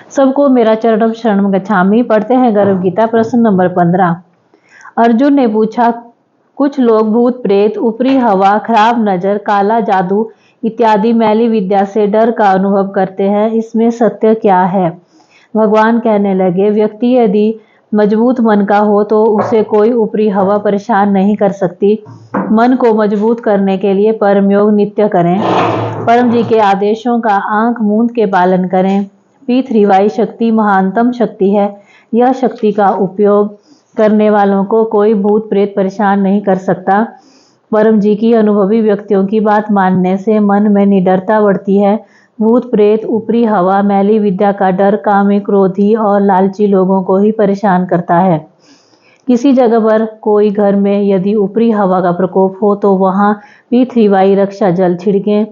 सबको मेरा चरणम शरणम गच्छामि। पढ़ते हैं गर्भ गीता, प्रश्न नंबर 15। अर्जुन ने पूछा, कुछ लोग भूत प्रेत, ऊपरी हवा, खराब नजर, काला जादू इत्यादि मैली विद्या से डर का अनुभव करते हैं, इसमें सत्य क्या है? भगवान कहने लगे, व्यक्ति यदि मजबूत मन का हो तो उसे कोई ऊपरी हवा परेशान नहीं कर सकती। मन को मजबूत करने के लिए परम योग नित्य करें, परम जी के आदेशों का आंख मूंद के पालन करें। पी3वाई शक्ति महानतम शक्ति है। यह शक्ति का उपयोग करने वालों को कोई भूत प्रेत परेशान नहीं कर सकता। परम जी की अनुभवी व्यक्तियों की बात मानने से मन में निडरता बढ़ती है। भूत प्रेत, ऊपरी हवा, मैली विद्या का डर कामी, क्रोधी और लालची लोगों को ही परेशान करता है। किसी जगह पर कोई घर में यदि ऊपरी हवा का प्रकोप हो तो वहां पी3वाई रक्षा जल छिड़कें।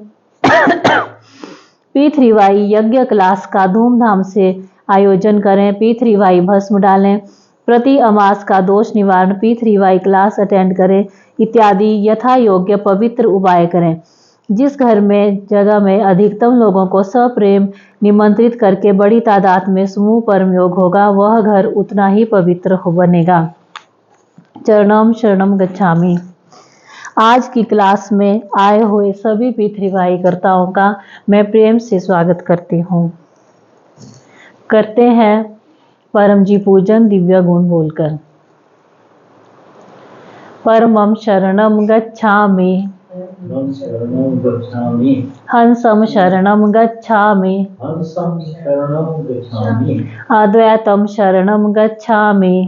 पी3वाई यज्ञ क्लास का धूमधाम से आयोजन करें। पी3वाई भस्म डालें। प्रति अमास का दोष निवारण पी3वाई क्लास अटेंड करें इत्यादि यथा योग्य पवित्र उपाय करें। जिस घर में जगह में अधिकतम लोगों को सप्रेम निमंत्रित करके बड़ी तादाद में समूह परम योग होगा, वह घर उतना ही पवित्र बनेगा। चरणम शरणम गच्छामि। आज की क्लास में आए हुए सभी पी3वाई कर्ताओं का मैं प्रेम से स्वागत करती हूँ। करते हैं परम जी पूजन दिव्य गुण बोलकर। परमं शरणं गच्छामि, हंसं शरणं गच्छामि, अद्वैतं शरणं गच्छामि,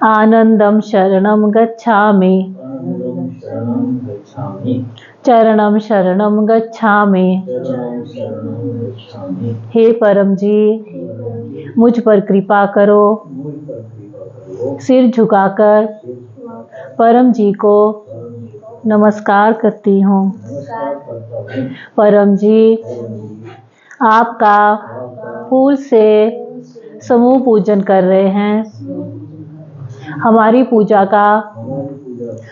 आनंदं शरणं गच्छामि, चरणं शरणं गच्छामि। हे परम जी, मुझ पर कृपा करो। सिर झुकाकर परम जी को नमस्कार करती हूँ। परम जी, आपका फूल से समूह पूजन कर रहे हैं। हमारी पूजा का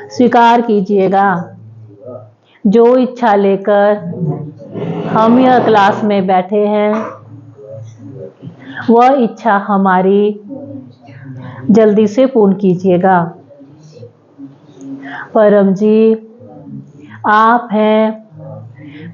स्वीकार कीजिएगा। जो इच्छा लेकर हम यह क्लास में बैठे हैं, वह इच्छा हमारी जल्दी से पूर्ण कीजिएगा। परम जी, आप हैं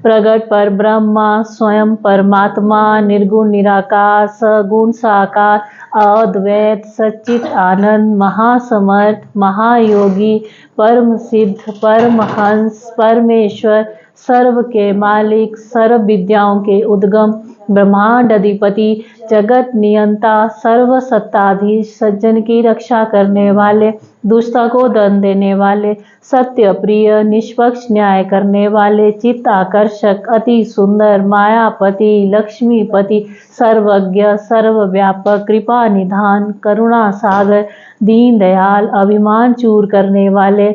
प्रगट पर ब्रह्मा, स्वयं परमात्मा, निर्गुण निराकार, सगुण साकार, अद्वैत सच्चित आनंद, महासमर्थ, महायोगी, परम सिद्ध, परमहंस, परमेश्वर, सर्व के मालिक, सर्व विद्याओं के उद्गम, ब्रह्मांड अधिपति, जगत नियंता, सर्व सत्ताधीश, सज्जन की रक्षा करने वाले, दुष्टता को दंड देने वाले, सत्य प्रिय, निष्पक्ष न्याय करने वाले, चित्त आकर्षक, अति सुंदर, मायापति, लक्ष्मीपति, सर्वज्ञ, सर्वव्यापक, कृपा निधान, करुणा सागर, दीन दयाल, अभिमान चूर करने वाले,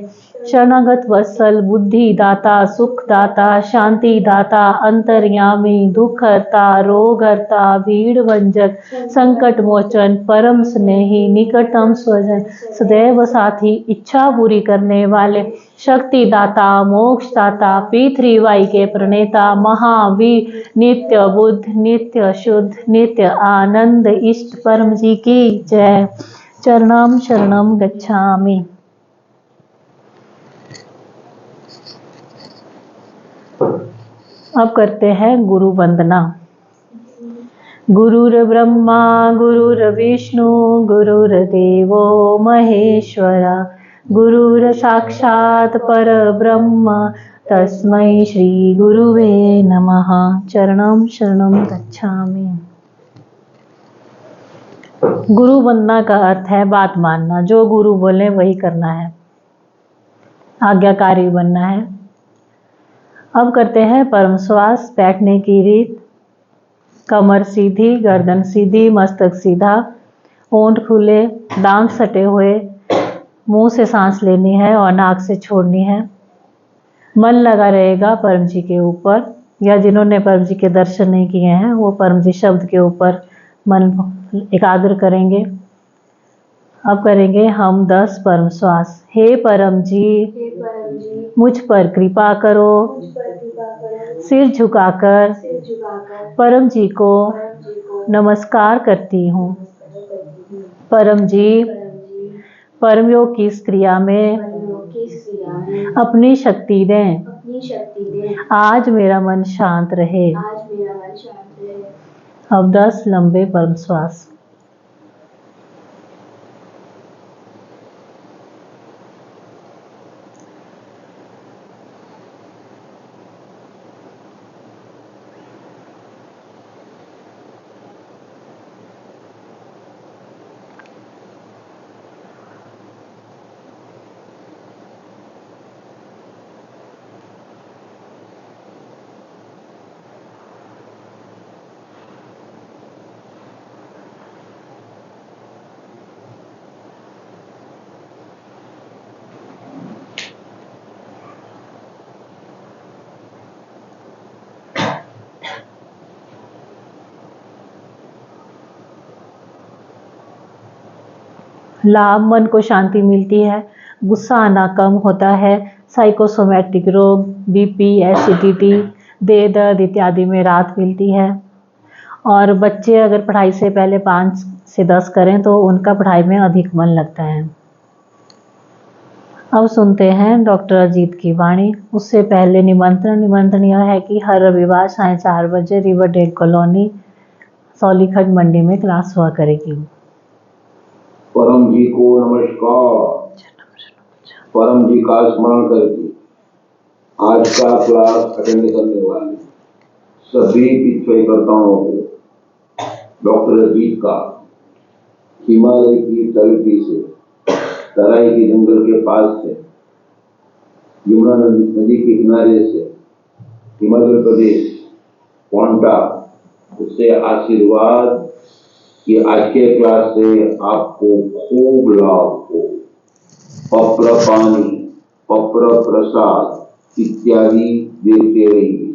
शरणागत वत्सल, बुद्धि दाता, सुख दाता, शांति दाता, अंतर्यामी, दुख हरता, रोग हरता, भीड़ भंजक, संकट मोचन, परम स्नेही, निकटतम स्वजन, सदैव साथी, इच्छा पूरी करने वाले, शक्ति दाता, मोक्ष दाता, पी3वाई के प्रणेता, महावीर, नित्य बुद्ध, नित्य शुद्ध, नित्य आनंद, इष्ट परम जी की जय। चरणम शरणम गच्छामि। अब करते हैं गुरु वंदना। गुरुर् ब्रह्मा गुरुर्विष्णु गुरुर्देवो महेश्वरा, गुरुर् साक्षात् परब्रह्म तस्मै श्री गुरुवे नमः। चरणम शरणम गच्छामि। गुरु वंदना का अर्थ है बात मानना। जो गुरु बोले वही करना है, आज्ञाकारी बनना है। अब करते हैं परम श्वास। बैठने की रीत। कमर सीधी, गर्दन सीधी, मस्तक सीधा, होंठ खुले, दांत सटे हुए, मुंह से सांस लेनी है और नाक से छोड़नी है। मन लगा रहेगा परम जी के ऊपर, या जिन्होंने परम जी के दर्शन नहीं किए हैं वो परम जी शब्द के ऊपर मन एकाग्र करेंगे। अब करेंगे हम 10 परम श्वास। हे परम जी, मुझ पर कृपा करो। सिर झुकाकर परम जी को नमस्कार करती हूँ। परम जी परम योग की इस क्रिया में अपनी शक्ति दें। आज मेरा मन शांत रहे। अब 10 लंबे परम श्वास। लाभ, मन को शांति मिलती है, गुस्सा आना कम होता है, साइकोसोमैटिक रोग, बीपी, एसिडिटी, देह दर्द इत्यादि में राहत मिलती है। और बच्चे अगर पढ़ाई से पहले 5 से 10 करें तो उनका पढ़ाई में अधिक मन लगता है। अब सुनते हैं डॉक्टर अजीत की वाणी। उससे पहले निमंत्रण यह है कि हर रविवार साढ़े 4 बजे रिवरडेल कॉलोनी सौलीखंड मंडी में क्लास हुआ करेगी। परम जी को नमस्कार। परम जी का स्मरण करके आज का क्लास अटेंड करने वाले सभी पिछवेकर्ताओं को डॉक्टर अजीत का हिमालय की तलहटी से, तराई के जंगल के पास से, यमुना नदी के किनारे से, हिमाचल प्रदेश पोंटा, उससे आशीर्वाद कि आज के क्लास से आपको खूब लाभ हो। पत्र पानी, पत्र प्रसाद इत्यादि देते रहिए।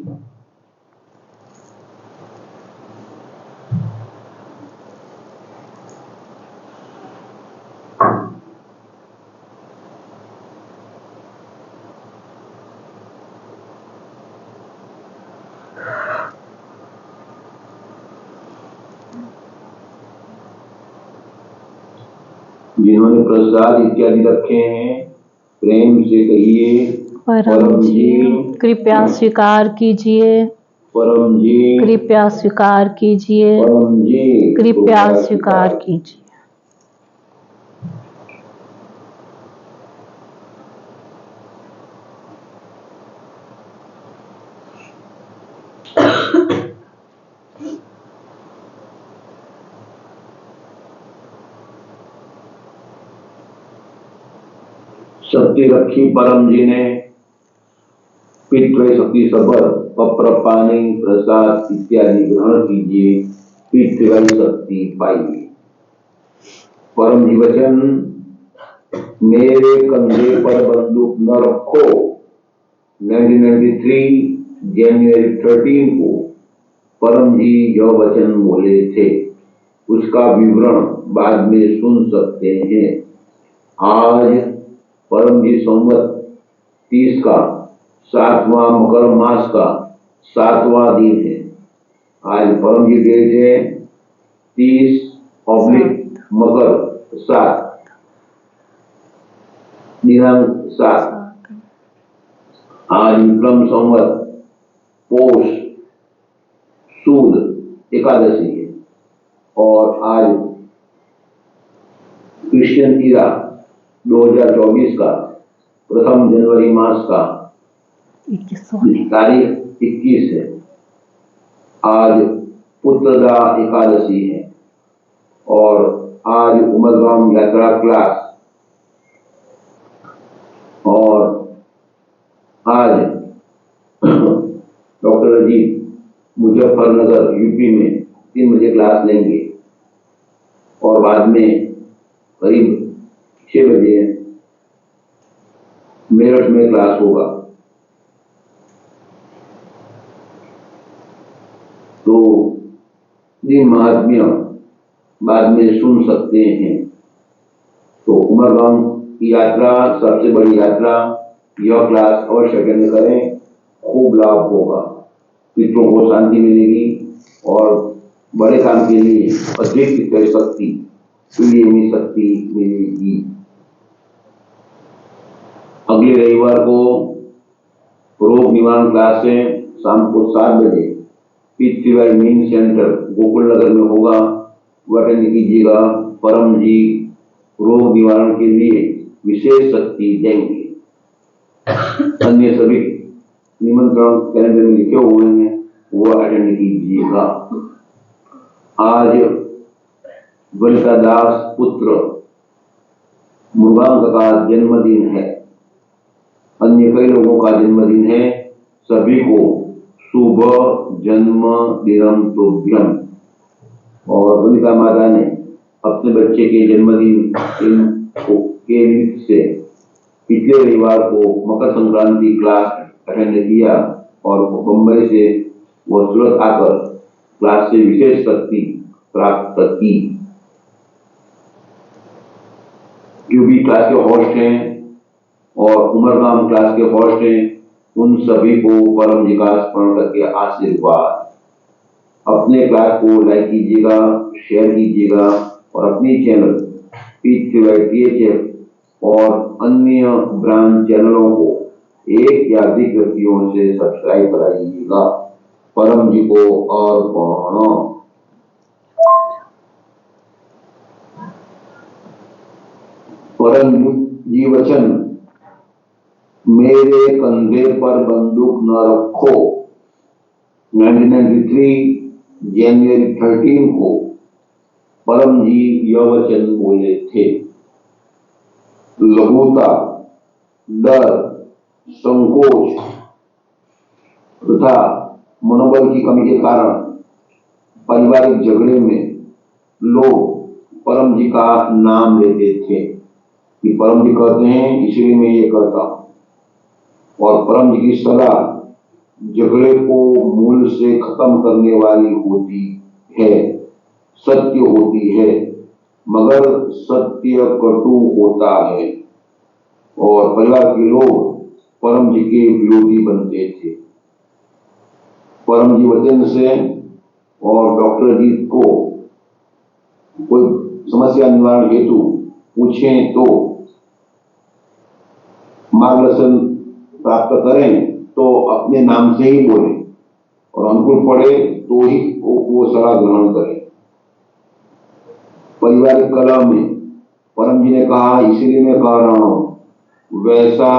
जिन्होंने प्रसाद इत्यादि रखे हैं प्रेम से कहिए, परम जी कृपया स्वीकार कीजिए। परम जी कृपया स्वीकार कीजिए। परम जी कृपया स्वीकार कीजिए। शक्ति रखी परम जी ने, पितृ शक्ति सबर, पत्र पानी प्रसाद इत्यादि ग्रहण कीजिए, पितृ शक्ति पाइए। परम जी वचन, मेरे कंधे पर बंदूक न रखो। 1993 जनवरी 13 को परम जी यह वचन बोले थे। उसका विवरण बाद में सुन सकते हैं। आज परम जी संवत 30 का 7वां मकर मास का 7वां दिन है। आज परम जी डेट है 30 मकर 7 दिनांक 7। आज विक्रम संवत पोष सूद एकादशी है और आज क्रिश्चियन ईरा 2024 का प्रथम जनवरी मास का तारीख 21 है। आज पुत्रदा एकादशी है और आज उमरगाम यात्रा क्लास और आज डॉक्टर अजीत मुजफ्फरनगर यूपी में 3 बजे क्लास लेंगे और बाद में करीब 6 बजे मेरठ में क्लास होगा। तो दिन महात्म्य बाद में सुन सकते हैं। तो उमरगाम की यात्रा सबसे बड़ी यात्रा, यह क्लास अवश्य अटेंड करें, खूब लाभ होगा। पितरों को शांति मिलेगी और बड़े काम के लिए अधिक शक्ति शक्ति मिलेगी। अगले रविवार को रोग निवारण क्लास है, शाम को 7 बजे पीतृवाई मेन सेंटर गोकुल नगर में होगा, वह अटेंड कीजिएगा। परम जी रोग निवारण के लिए विशेष शक्ति देंगे। अन्य सभी निमंत्रण कैलेंडर में लिखे हुए हैं, वह अटेंड कीजिएगा। आज वनिता दास पुत्र मुर्गांक का जन्मदिन है। अन्य कई लोगों का जन्मदिन है। सभी को शुभ जन्मदिनम तुभ्यम। और वनिता माता ने अपने बच्चे के जन्मदिन के निमित्त से पिछले रविवार को मकर संक्रांति क्लास अटेंड किया और मुंबई से वह सूरत आकर क्लास से विशेष शक्ति प्राप्त की। जो भी क्लास के होस्ट हैं और उमरगाम क्लास के होस्ट हैं, उन सभी को परम जी का स्मरण करके आशीर्वाद। अपने क्लास को लाइक कीजिएगा, शेयर कीजिएगा और अपनी चैनल PTHF और अन्य ब्रांड चैनलों को एक या अधिक व्यक्तियों से सब्सक्राइब कराइएगा। परम जी को और परम जी वचन, मेरे कंधे पर बंदूक न रखो। 1993 जनवरी 13 को परम जी यह वचन बोले थे। लघुता, डर, संकोच तथा मनोबल की कमी के कारण पारिवारिक झगड़े में लोग परम जी का नाम लेते थे कि परम जी कहते हैं इसलिए मैं ये करता हूं। और परम जी की सलाह झगड़े को मूल से खत्म करने वाली होती है, सत्य होती है, मगर सत्य कटु होता है और परिवार के लोग परम जी के विरोधी बनते थे। परम जी वचन से और डॉक्टर जी को कोई समस्या निवारण हेतु पूछें तो मार्गदर्शन प्राप्त करें तो अपने नाम से ही बोले और अनुकूल पड़े तो ही वो सलाह ग्रहण करें। पारिवारिक कलह में परम जी ने कहा इसीलिए मैं कह रहा हूं, वैसा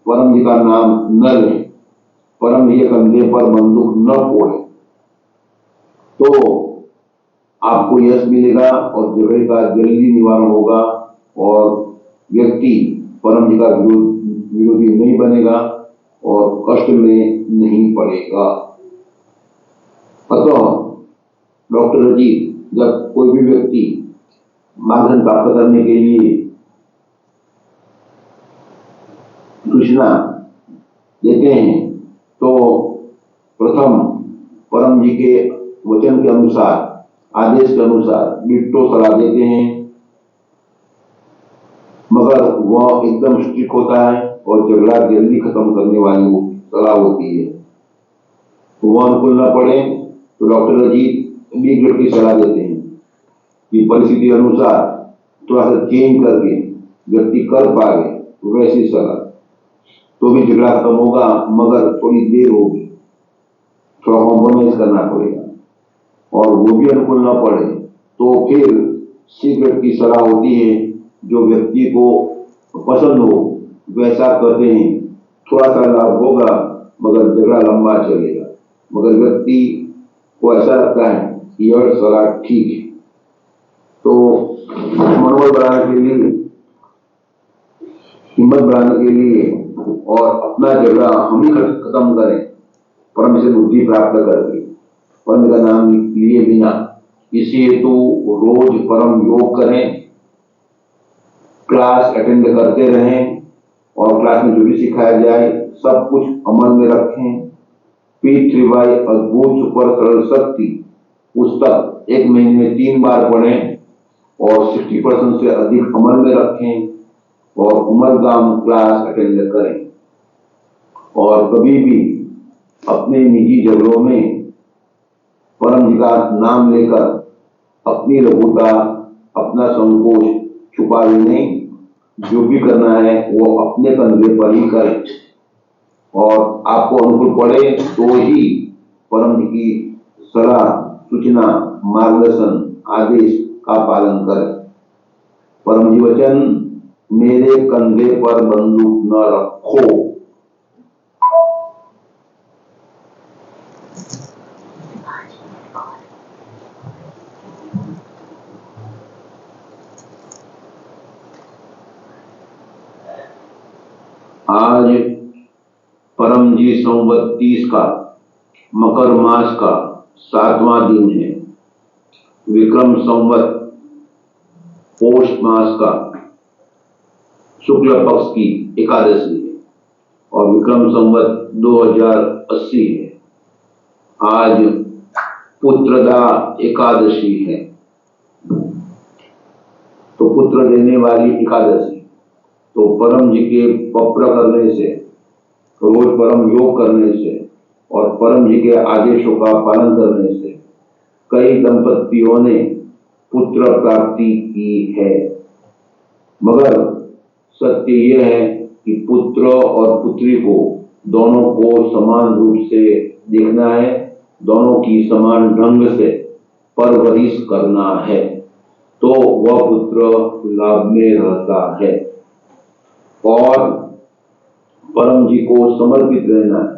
परम जी का नाम न लें, परम जी के कंधे पर बंदूक न फोड़े तो आपको यश मिलेगा और झगड़े का जल्दी निवारण होगा और व्यक्ति परम जी का विरोधी नहीं बनेगा और कष्ट में नहीं पड़ेगा। अतः डॉक्टर जी जब कोई भी व्यक्ति मार्गदर्शन प्राप्त करने के लिए सूचना देते हैं तो प्रथम परम जी के वचन के अनुसार, आदेश के अनुसार डिट्टो सलाह देते हैं, मगर वह एकदम स्ट्रिक्ट होता है और झगड़ा जल्दी खत्म करने वाली सलाह होती है। वह अनुकूल न पड़े तो डॉक्टर अजीत बी ग्रेड की सलाह देते हैं कि परिस्थिति अनुसार थोड़ा सा चेंज करके व्यक्ति कर पाए वैसी सलाह, तो भी झगड़ा खत्म होगा मगर थोड़ी देर होगी, थोड़ा कॉम्प्रोमाइज करना पड़ेगा। और वो भी अनुकूल न पड़े तो फिर सी ग्रेड की सलाह होती है, जो व्यक्ति को पसंद हो वैसा करते हैं, थोड़ा सा लाभ होगा मगर झगड़ा लंबा चलेगा। मगर व्यक्ति को ऐसा लगता है कि यह सलाह ठीक है, तो मनोबल बढ़ाने के लिए, हिम्मत बढ़ाने के लिए और अपना झगड़ा हम ही खत्म करें परम से बुद्धि प्राप्त करके, परम का नाम लिए बिना, इसी हेतु रोज परम योग करें, क्लास अटेंड करते रहें और क्लास में जो भी सिखाया जाए सब कुछ अमल में रखें। P3Y अद्भुत सुपर सरल शक्ति पुस्तक 1 महीने में 3 बार पढ़ें और 60% से अधिक अमल में रखें और उमरगाम क्लास अटेंड करें। और कभी भी अपने निजी झगड़ों में परम जी का नाम लेकर अपनी लघुता, अपना संकोच छुपावे नहीं। जो भी करना है वो अपने कंधे पर ही करें और आपको अनुकूल पड़े तो ही परम जी की सलाह, सूचना, मार्गदर्शन, आदेश का पालन करें। परम जी वचन, मेरे कंधे पर बंदूक न रखो। आज परम जी संवत 30 का मकर मास का 7वां दिन है। विक्रम संवत पौष मास का शुक्ल पक्ष की एकादशी है और विक्रम संवत 2080 है। आज पुत्रदा एकादशी है, तो पुत्र देने वाली एकादशी। तो परम जी के पप्र करने से, रोज परम योग करने से और परम जी के आदेशों का पालन करने से कई दंपतियों ने पुत्र प्राप्ति की है। मगर सत्य यह है कि पुत्र और पुत्री को दोनों को समान रूप से देखना है, दोनों की समान ढंग से परवरिश करना है, तो वह पुत्र लाभ में रहता है। और परम जी को समर्पित रहना है।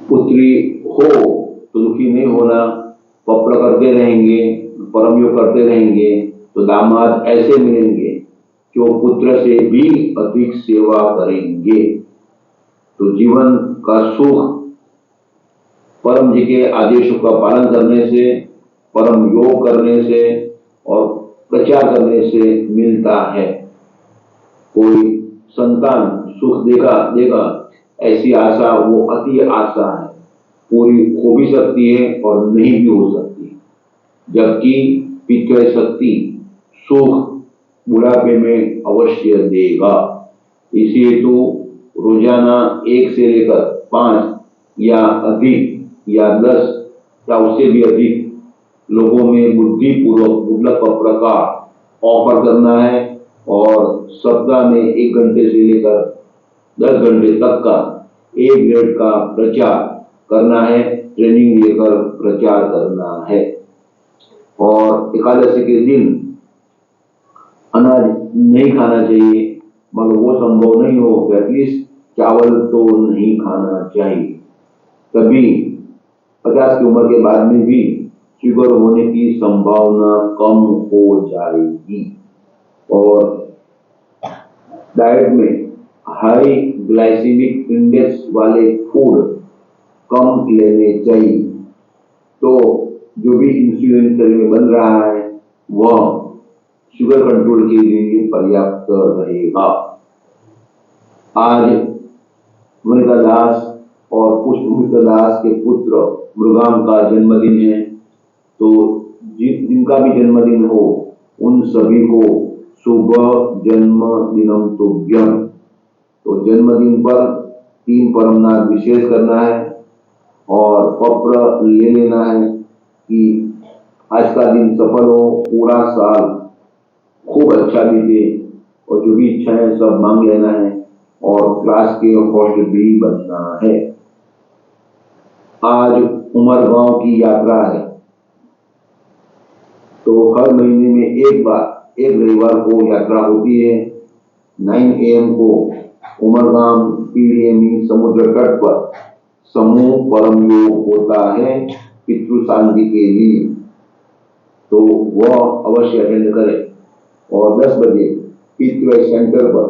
पुत्री हो तो दुखी नहीं होना, पप्र करते रहेंगे, परम योग करते रहेंगे तो दामाद ऐसे मिलेंगे जो पुत्र से भी अधिक सेवा करेंगे। तो जीवन का सुख परम जी के आदेशों का पालन करने से, परम योग करने से और प्रचार करने से मिलता है। कोई संतान सुख देगा ऐसी आशा वो अति आशा है, पूरी हो भी सकती है और नहीं भी हो सकती। जबकि पितृ शक्ति सुख बुढ़ापे में अवश्य देगा। इसी हेतु रोजाना 1 से लेकर 5 या अधिक या 10 या उससे भी अधिक लोगों में बुद्धिपूर्वक गुल्लक प्रकार ऑफर करना है और सप्ताह में 1 घंटे से लेकर 10 घंटे तक का A ग्रेड का प्रचार करना है, ट्रेनिंग लेकर प्रचार करना है। और एकादशी के दिन अनाज नहीं खाना चाहिए, मगर वो संभव नहीं हो तो एटलीस्ट चावल तो नहीं खाना चाहिए। तभी 50 की उम्र के बाद में भी शुगर होने की संभावना कम हो जाएगी। और डाइट में हाई ग्लाइसेमिक इंडेक्स वाले फूड कम लेने चाहिए, तो जो भी इंसुलिन शरीर में बन रहा है वह शुगर कंट्रोल के लिए पर्याप्त रहेगा। आज वनिता दास और पुष्पमित्र दास के पुत्र मृगाम का जन्मदिन है, तो जिनका भी जन्मदिन हो उन सभी को शुभ जन्मदिनम तुभ्यम। तो जन्मदिन पर 3 परम नाम विशेष करना है और पत्र ले लेना है कि आज का दिन सफल हो, पूरा साल खूब अच्छा बीते और जो भी इच्छाएं सब मांग लेना है और क्लास के होस्ट भी बनना है। आज उमरगांव की यात्रा है, तो हर महीने में एक बार, एक रविवार को यात्रा होती है। 9 AM को उमरगांव पीडीएमई समुद्र तट पर समूह परम योग होता है पितृ शांति के लिए, तो वह अवश्य अटेंड करें। और 10 बजे पितृ सेंटर पर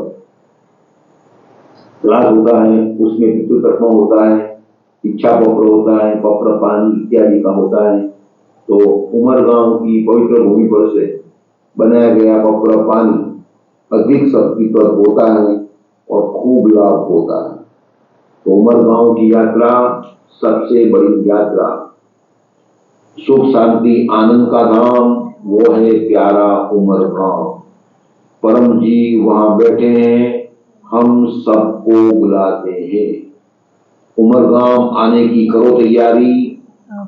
क्लास होता है, उसमें पितृ तर्पण होता है, इच्छा पत्र होता है, पत्र पानी इत्यादि का होता है। तो उमरगांव की पवित्र भूमि पर से बनाया गया पत्र पानी अधिक शक्तिप्रद होता है और खूब लाभ होता है। तो उमरगांव की यात्रा सबसे बड़ी यात्रा, सुख शांति आनंद का धाम, वो है प्यारा उमरगांव। परम जी वहां बैठे हैं, हम सबको बुलाते हैं। उमरगाम आने की करो तैयारी,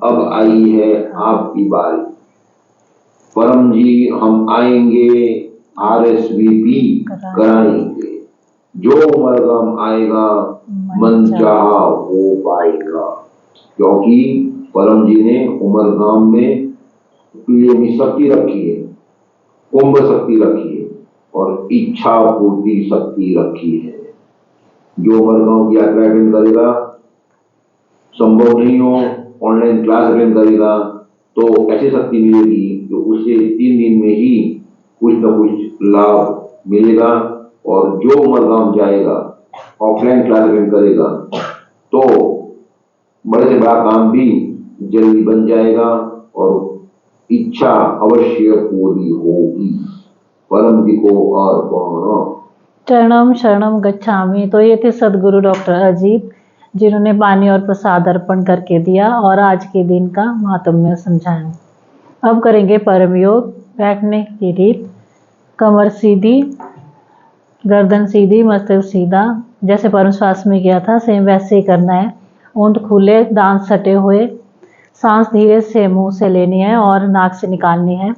अब आई है आपकी बारी। परम जी हम आएंगे, RSVP कराएंगे, जो उमरगाम आएगा मन चाहा हो पाएगा। क्योंकि परम जी ने उमरगाम में पीएमी शक्ति रखी है, कुंभ शक्ति रखी है और इच्छा पूर्ति शक्ति रखी है। जो उमरगांव की यात्रा अटेंड करेगा, संभव नहीं हो ऑनलाइन क्लास अटेंड करेगा, तो ऐसी शक्ति मिलेगी कि उसे 3 दिन में ही कुछ न कुछ लाभ मिलेगा। और जो उमरगांव जाएगा, ऑफलाइन क्लास अटेंड करेगा, तो बड़े से बड़ा काम भी जल्दी बन जाएगा और इच्छा अवश्य पूरी होगी। परम जी को अर्पण। चरणम शरणम गच्छामि। तो ये थे सदगुरु डॉक्टर अजीत, जिन्होंने पानी और प्रसाद अर्पण करके दिया और आज के दिन का महात्म्य समझाया। अब करेंगे परम योग। बैठने की रीत, कमर सीधी, गर्दन सीधी, मस्तक सीधा। जैसे परम श्वास में किया था सेम वैसे ही करना है। ओंठ खुले, दांत सटे हुए, सांस धीरे से मुंह से लेनी है और नाक से निकालनी है।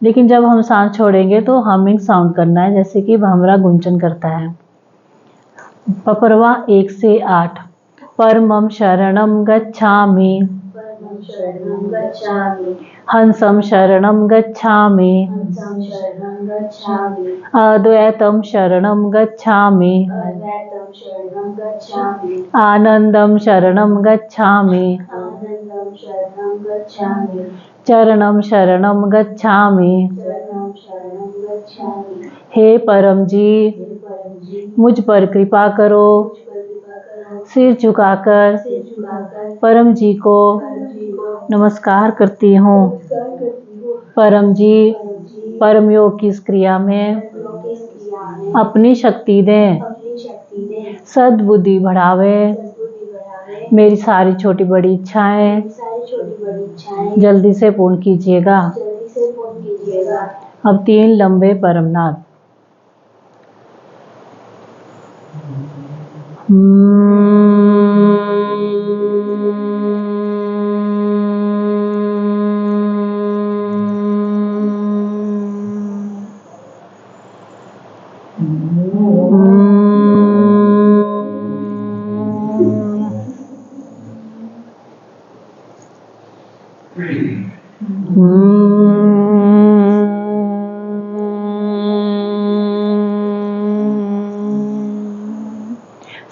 लेकिन जब हम सांस छोड़ेंगे तो हमिंग साउंड करना है, जैसे कि भंवरा गुंजन करता है। पपरवा 1 से 8। परमं शरणं गच्छामि, हंसं शरणं गच्छामि, अद्वैतं शरणं गच्छामि, आनंदं शरणं गच्छामि, चरणं शरणं गच्छामि। हे परम जी, मुझ पर कृपा करो। सिर झुकाकर परम जी को नमस्कार करती हूँ। परम जी परम योग की इस क्रिया में अपनी शक्ति दें, सद्बुद्धि बढ़ावे। मेरी सारी छोटी बड़ी इच्छाएं जल्दी से पूर्ण कीजिएगा। अब 3 लंबे परमनाद।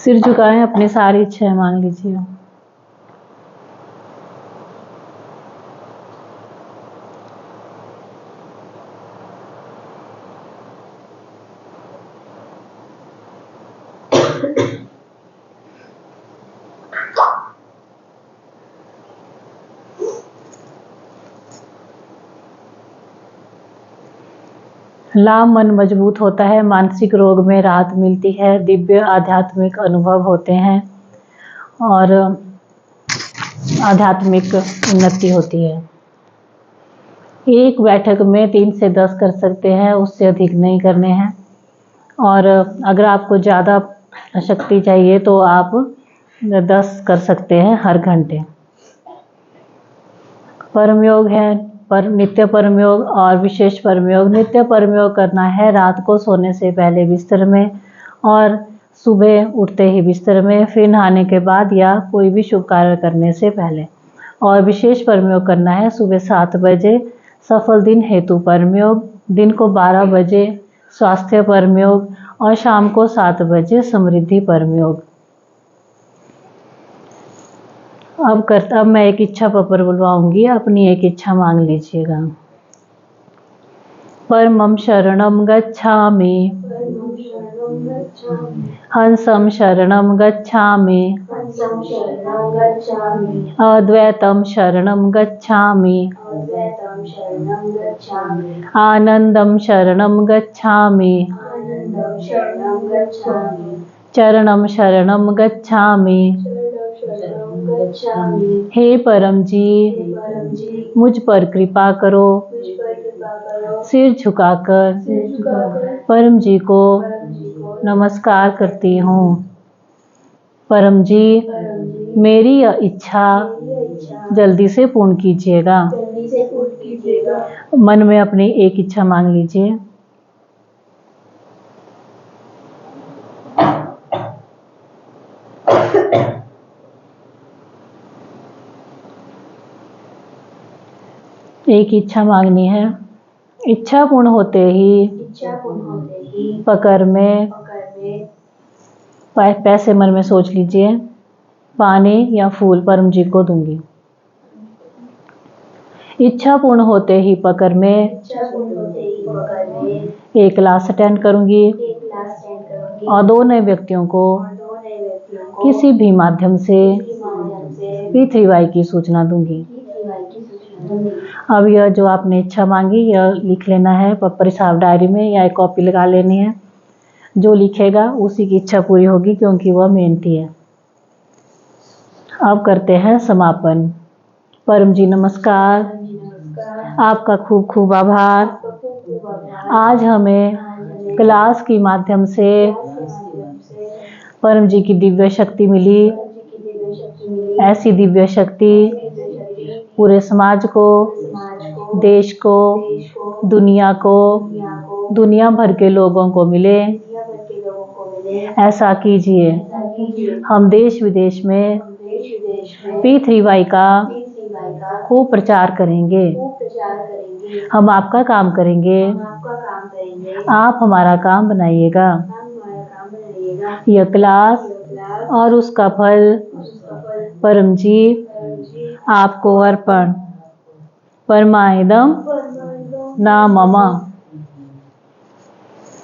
सिर झुकाएं, अपनी सारी इच्छाएं मांग लीजिए। लाभ मन मजबूत होता है, मानसिक रोग में राहत मिलती है, दिव्य आध्यात्मिक अनुभव होते हैं और आध्यात्मिक उन्नति होती है। एक बैठक में 3 से 10 कर सकते हैं, उससे अधिक नहीं करने हैं। और अगर आपको ज़्यादा शक्ति चाहिए तो आप 10 कर सकते हैं हर घंटे। परम योग है पर नित्य परम योग और विशेष परम योग। नित्य परम योग करना है रात को सोने से पहले बिस्तर में और सुबह उठते ही बिस्तर में, फिर नहाने के बाद या कोई भी शुभ कार्य करने से पहले। और विशेष परम योग करना है सुबह 7 बजे सफल दिन हेतु परम योग, दिन को 12 बजे स्वास्थ्य परम योग और शाम को 7 बजे समृद्धि परम योग। अब मैं एक इच्छा पपर बुलवाऊंगी, अपनी एक इच्छा मांग लीजिएगा। परमं शरणं गच्छामि, हंसं शरणं गच्छामि, अद्वैतं शरणं गच्छामि, आनंदं शरणं गच्छामि, चरणं शरणं गच्छामि। हे परम जी, मुझ पर कृपा करो। सिर झुकाकर परम जी को नमस्कार करती हूँ। परम जी मेरी यह इच्छा जल्दी से पूर्ण कीजिएगा। मन में अपनी एक इच्छा मांग लीजिए। एक इच्छा मांगनी है। इच्छा पूर्ण होते ही पकड़ में पैसे मन में सोच लीजिए, पानी या फूल परम जी को दूंगी। इच्छा पूर्ण होते ही पकड़ में एक क्लास अटेंड करूंगी और 2 नए व्यक्तियों को किसी भी माध्यम से P3Y की सूचना दूंगी। अब यह जो आपने इच्छा मांगी यह लिख लेना है पप्परी साहब डायरी में या एक कॉपी लगा लेनी है। जो लिखेगा उसी की इच्छा पूरी होगी क्योंकि वह मेहनती है। अब करते हैं समापन। परम जी नमस्कार, आपका खूब खूब आभार। आज हमें क्लास के माध्यम से परम जी की दिव्य शक्ति मिली। ऐसी दिव्य शक्ति पूरे समाज को, देश को, दुनिया को, दुनिया भर के लोगों को मिले। ऐसा कीजिए। हम देश विदेश में P3Y का खूब प्रचार करेंगे। हम आपका काम करेंगे, आप हमारा काम बनाइएगा। यह क्लास और उसका फल परम जी आपको अर्पण। परमाइदम ना ममा।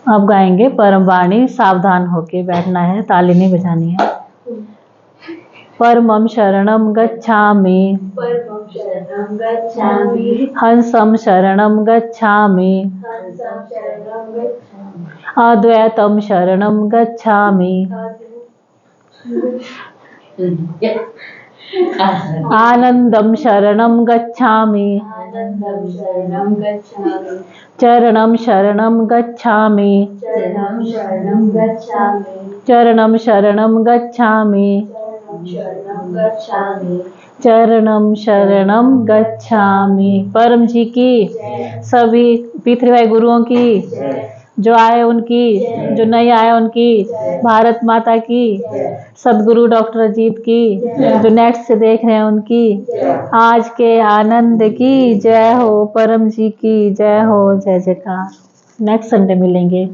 अब गाएंगे परम वाणी। सावधान होके बैठना है, ताली नहीं बजानी है। परमं शरणं गच्छामि, हंसं शरणं गच्छामि, अद्वैतं शरणं गच्छामि, आनंदं शरणं गच्छामि, चरणं शरणं गच्छामि, चरणं शरणं गच्छामि, चरणं शरणं गच्छामि। परम जी की, सभी P3Y गुरुओं की, जो आए उनकी, जो नहीं आए उनकी, भारत माता की, सदगुरु डॉक्टर अजीत की, जो नेट से देख रहे हैं उनकी, आज के आनंद की जय हो। परम जी की जय हो। जय जयकार। नेक्स्ट संडे मिलेंगे।